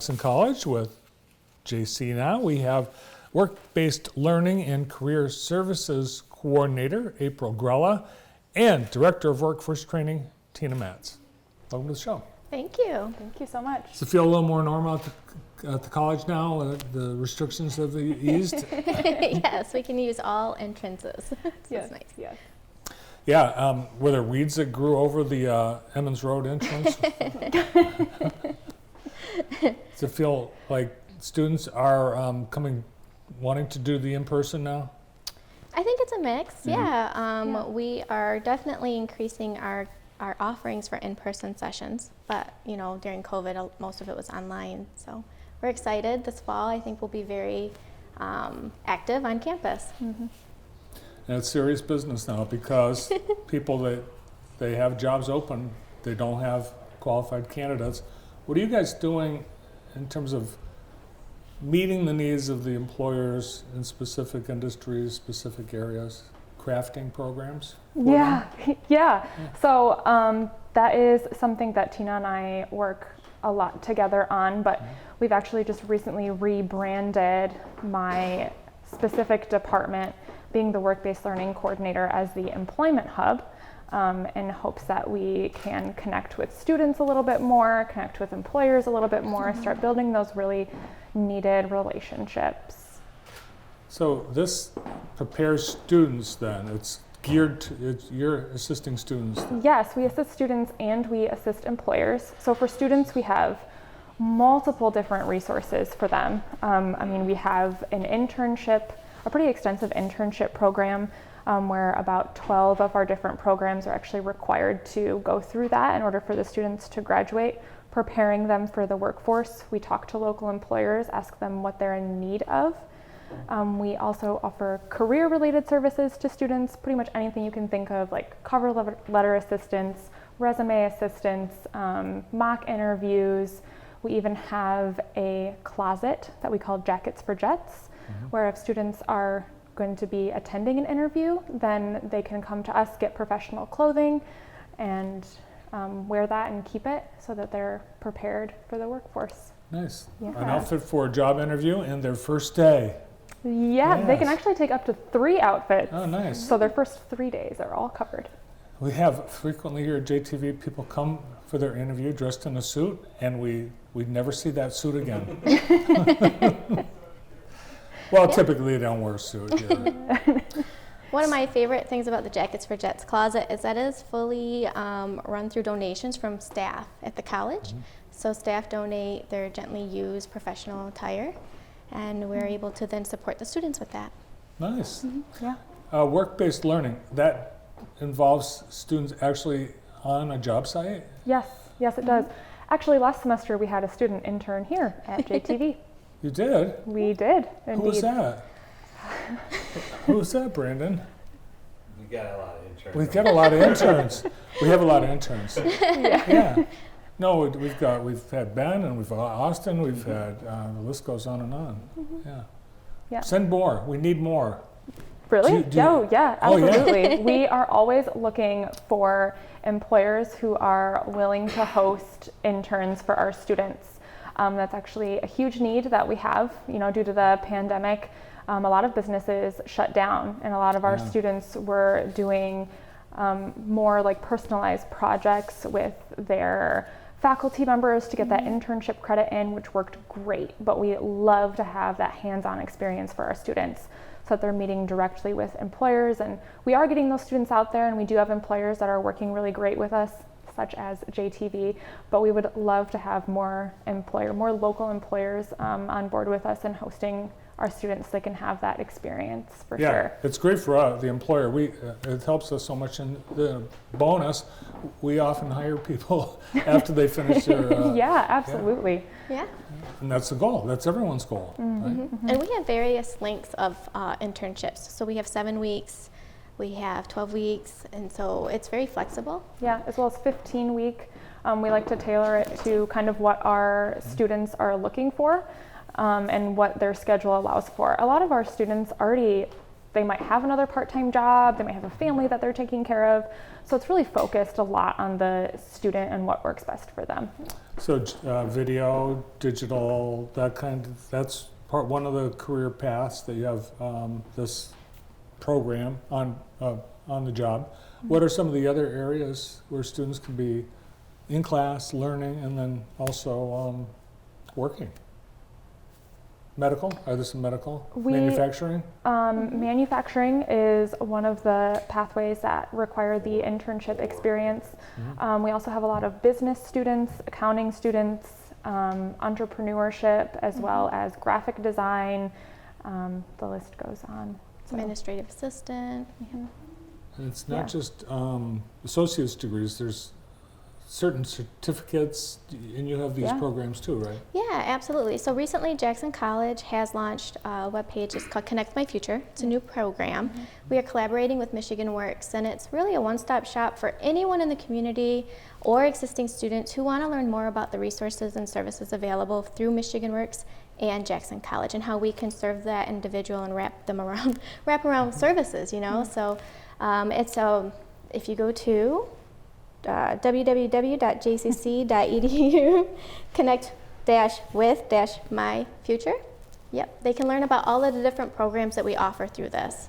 College with JC now. We have Work-Based Learning and Career Services Coordinator, April Grella, and Director of Workforce Training, Tina Matz. Welcome to the show. Thank you. Thank you so much. Does it feel a little more normal at the college now? The restrictions have eased? Yes, we can use all entrances. So Yes, it's nice. yes. Yeah, were there weeds that grew over the Emmons Road entrance? Does it feel like students are wanting to do the in-person now? I think it's a mix. Yeah. We are definitely increasing our offerings for in-person sessions, but during COVID, most of it was online. So we're excited. This fall, I think we'll be very active on campus. Mm-hmm. And it's serious business now because people that they have jobs open, they don't have qualified candidates. What are you guys doing in terms of meeting the needs of the employers in specific industries, specific areas, crafting programs? Yeah. So that is something that Tina and I work a lot together on, but we've actually just recently rebranded my specific department, being the Work-Based Learning Coordinator, as the Employment Hub. In hopes that we can connect with students a little bit more, connect with employers a little bit more, start building those really needed relationships. So this prepares students then, it's geared to, you're assisting students? Yes, we assist students and we assist employers. So for students, we have multiple different resources for them. We have an internship, a pretty extensive internship program, where about 12 of our different programs are actually required to go through that in order for the students to graduate, preparing them for the workforce. We talk to local employers, ask them what they're in need of. We also offer career-related services to students, pretty much anything you can think of, like cover letter assistance, resume assistance, mock interviews. We even have a closet that we call Jackets for Jets, where if students are going to be attending an interview, then they can come to us, get professional clothing, and wear that and keep it so that they're prepared for the workforce. Nice. Yeah. An outfit for a job interview and their first day. Yeah, Yes. They can actually take up to 3 outfits. Oh, nice. So their first 3 days are all covered. We have frequently here at JTV people come for their interview dressed in a suit, and we never see that suit again. Well, typically they don't wear a suit here. One of my favorite things about the Jackets for Jets closet is that it is fully run through donations from staff at the college. So staff donate their gently used professional attire, and we're able to then support the students with that. Nice. Yeah. Work-based learning, that involves students actually on a job site? Yes, it does. Actually, last semester we had a student intern here at JTV. You did? We did, indeed. Who was that? Who was that, Brandon? We got a lot of interns. We've got a lot of interns. We have a lot of interns. Yeah. No, we've had Ben and we've had Austin. We've had the list goes on and on. Yeah. Send more. We need more. Really? Yeah, absolutely. Yeah? We are always looking for employers who are willing to host interns for our students. That's actually a huge need that we have. Due to the pandemic, a lot of businesses shut down, and a lot of our students were doing more like personalized projects with their faculty members to get that internship credit in, which worked great. But we love to have that hands-on experience for our students, so that they're meeting directly with employers. And we are getting those students out there, and we do have employers that are working really great with us, such as JTV, but we would love to have more local employers on board with us and hosting our students so they can have that experience for sure. Yeah, it's great for the employer. It helps us so much. And the bonus, we often hire people after they finish their... Yeah, absolutely. Yeah. And that's the goal. That's everyone's goal. Right? And we have various lengths of internships. So we have 7 weeks, we have 12 weeks, and so it's very flexible. Yeah, as well as 15-week. We like to tailor it to kind of what our students are looking for and what their schedule allows for. A lot of our students already they might have another part-time job, they might have a family that they're taking care of. So it's really focused a lot on the student and what works best for them. So video, digital, that's one of the career paths that you have this program on the job. What are some of the other areas where students can be in class, learning, and then also working? Medical? Are there some medical? Manufacturing? Manufacturing is one of the pathways that require the internship experience. We also have a lot of business students, accounting students, entrepreneurship, as well as graphic design. The list goes on. So. Administrative assistant. And it's not just associate's degrees, there's certain certificates, and you have these programs too, right? Yeah, absolutely. So recently Jackson College has launched a webpage. It's called Connect My Future. It's a new program. We are collaborating with Michigan Works, and it's really a one-stop shop for anyone in the community or existing students who want to learn more about the resources and services available through Michigan Works and Jackson College, and how we can serve that individual and wrap around services, you know. So it's if you go to www.jcc.edu connect-with-my-future. Yep, they can learn about all of the different programs that we offer through this.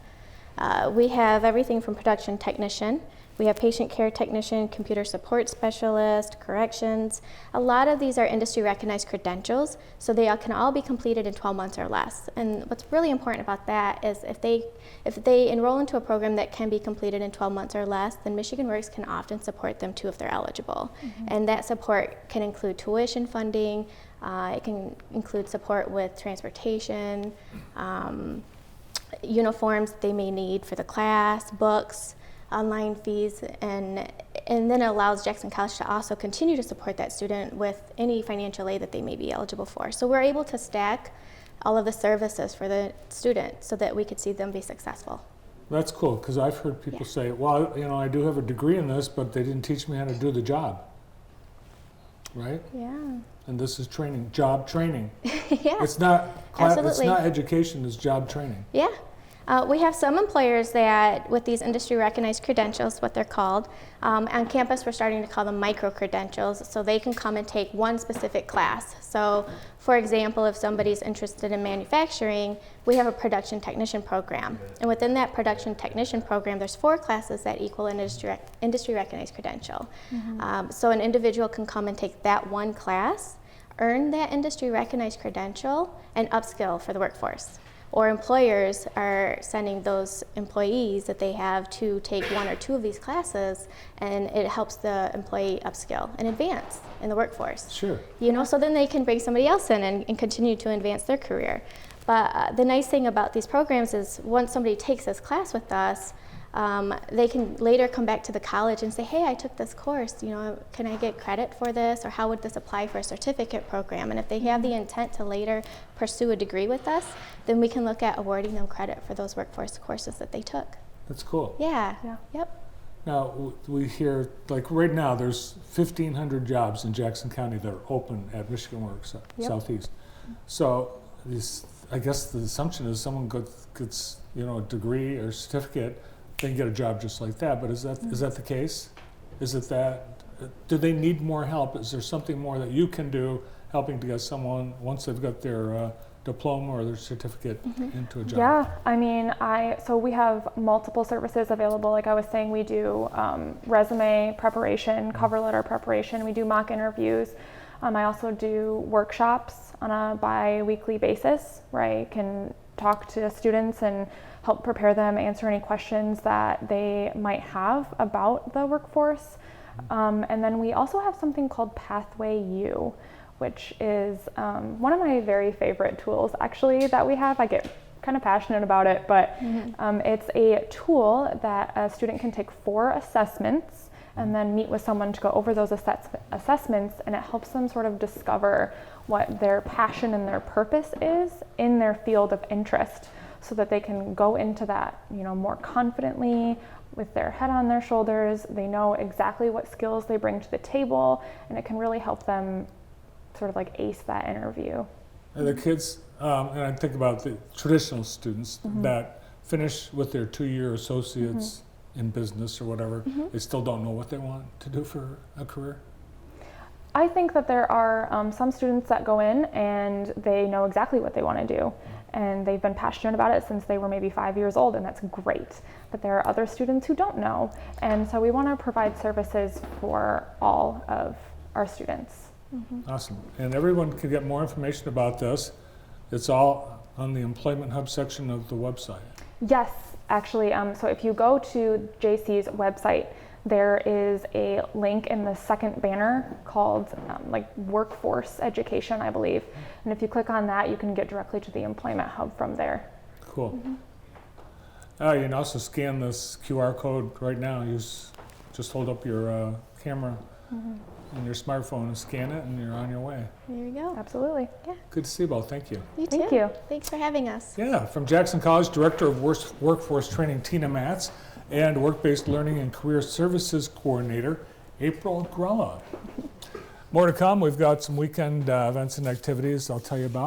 We have everything from production technician, we have patient care technician, computer support specialist, corrections. A lot of these are industry recognized credentials, so they can all be completed in 12 months or less. And what's really important about that is if they enroll into a program that can be completed in 12 months or less, then Michigan Works can often support them too if they're eligible. And that support can include tuition funding, it can include support with transportation, uniforms they may need for the class, books, online fees, and then it allows Jackson College to also continue to support that student with any financial aid that they may be eligible for. So we're able to stack all of the services for the student so that we could see them be successful. That's cool, because I've heard people say, well, you know, I do have a degree in this, but they didn't teach me how to do the job, right? Yeah. And this is training, job training. Yeah. It's not Absolutely. It's not education, it's job training. Yeah. We have some employers that, with these industry recognized credentials, what they're called, on campus we're starting to call them micro credentials, so they can come and take one specific class. So, for example, if somebody's interested in manufacturing, we have a production technician program. And within that production technician program, there's 4 classes that equal an industry recognized credential. So an individual can come and take that one class, earn that industry recognized credential, and upskill for the workforce. Or employers are sending those employees that they have to take 1 or 2 of these classes, and it helps the employee upskill and advance in the workforce. Sure. You know, so then they can bring somebody else in and continue to advance their career. But the nice thing about these programs is once somebody takes this class with us, they can later come back to the college and say, hey, I took this course, you know, can I get credit for this, or how would this apply for a certificate program? And if they have the intent to later pursue a degree with us, then we can look at awarding them credit for those workforce courses that they took. That's cool. Yeah. Yeah. Yep. Now, we hear, like right now, there's 1,500 jobs in Jackson County that are open at Michigan Works Southeast. So I guess the assumption is someone gets, you know, a degree or certificate, they can get a job just like that. But is that the case? Is it that? Do they need more help? Is there something more that you can do helping to get someone, once they've got their diploma or their certificate, into a job? Yeah, I mean, so we have multiple services available. Like I was saying, we do resume preparation, cover letter preparation. We do mock interviews. I also do workshops on a bi-weekly basis where I can talk to students and help prepare them, answer any questions that they might have about the workforce. And then we also have something called Pathway U, which is one of my very favorite tools actually that we have. I get kind of passionate about it, but it's a tool that a student can take 4 assessments and then meet with someone to go over those assessments, and it helps them sort of discover what their passion and their purpose is in their field of interest, so that they can go into that, you know, more confidently with their head on their shoulders. They know exactly what skills they bring to the table, and it can really help them sort of like ace that interview. And the kids, and I think about the traditional students that finish with their 2-year associates in business or whatever, they still don't know what they want to do for a career? I think that there are some students that go in and they know exactly what they want to do, and they've been passionate about it since they were maybe 5 years old, and that's great. But there are other students who don't know, and so we want to provide services for all of our students. Awesome. And everyone can get more information about this. It's all on the Employment Hub section of the website. Yes, actually, so if you go to JC's website, there is a link in the second banner called like workforce education, I believe. And if you click on that, you can get directly to the Employment Hub from there. Cool. You can also scan this QR code right now. Just hold up your camera on your smartphone and scan it, and you're on your way. There you go. Absolutely. Good to see you both. Thank you. You too. Thank you. Thanks for having us. Yeah, from Jackson College, Director of Workforce Training, Tina Matz, and Work-Based Learning and Career Services Coordinator, April Grella. More to come. We've got some weekend events and activities I'll tell you about.